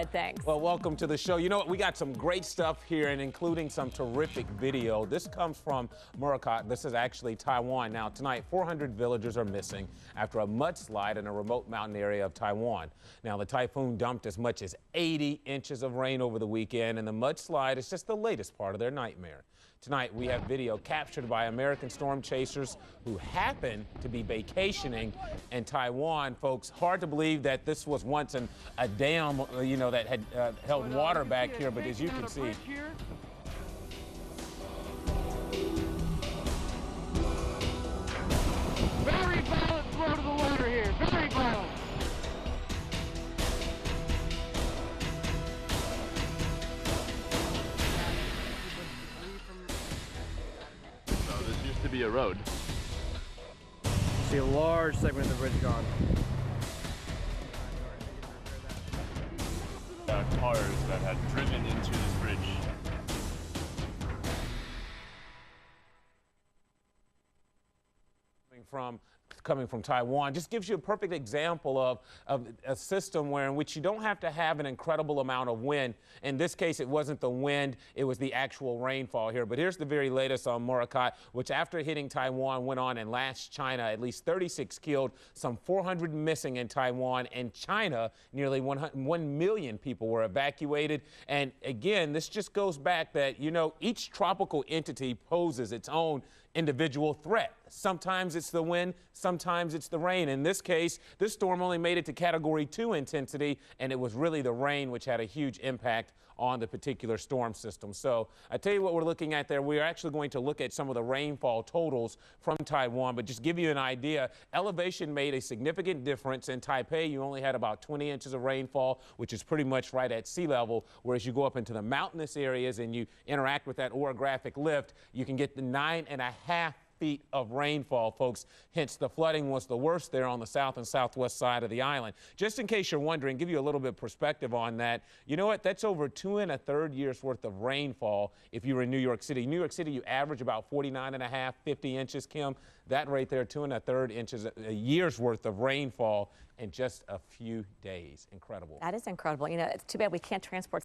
Mohammed, thanks. Well, welcome to the show. You know what? We got some great stuff here, and including some terrific video. This comes from Morakot. This is actually Taiwan. Now, tonight, 400 villagers are missing after a mudslide in a remote mountain area of Taiwan. Now, the typhoon dumped as much as 80 inches of rain over the weekend, and the mudslide is just the latest part of their nightmare. Tonight, we have video captured by American storm chasers who happen to be vacationing in Taiwan. Folks, hard to believe that this was once a dam, that had held water back here, but as you can see. Very violent flow to the water here, very violent. This used to be a road. See a large segment of the bridge gone. Cars that had driven into this bridge. Coming from Taiwan just gives you a perfect example of a system in which you don't have to have an incredible amount of wind. In this case, it wasn't the wind, it was the actual rainfall here. But here's the very latest on Morakot, which after hitting Taiwan went on and lashed China. At least 36 killed, some 400 missing in Taiwan. And China, nearly 1 million people were evacuated. And again, this just goes back that, each tropical entity poses its own individual threat. Sometimes it's the wind, sometimes it's the rain. In this case, this storm only made it to Category 2 intensity, and it was really the rain which had a huge impact on the particular storm system. So I tell you what we're looking at there. We're actually going to look at some of the rainfall totals from Taiwan, but just give you an idea, elevation made a significant difference. In Taipei, you only had about 20 inches of rainfall, which is pretty much right at sea level, whereas you go up into the mountainous areas and you interact with that orographic lift, you can get the 9.5 feet of rainfall, folks. Hence, the flooding was the worst there on the south and southwest side of the island. Just in case you're wondering, give you a little bit of perspective on that. You know what? That's over 2 1/3 years worth of rainfall if you were in New York City. New York City, you average about 49.5, 50 inches, Kim. That right there, 2 1/3 inches, a year's worth of rainfall in just a few days. Incredible. That is incredible. It's too bad we can't transport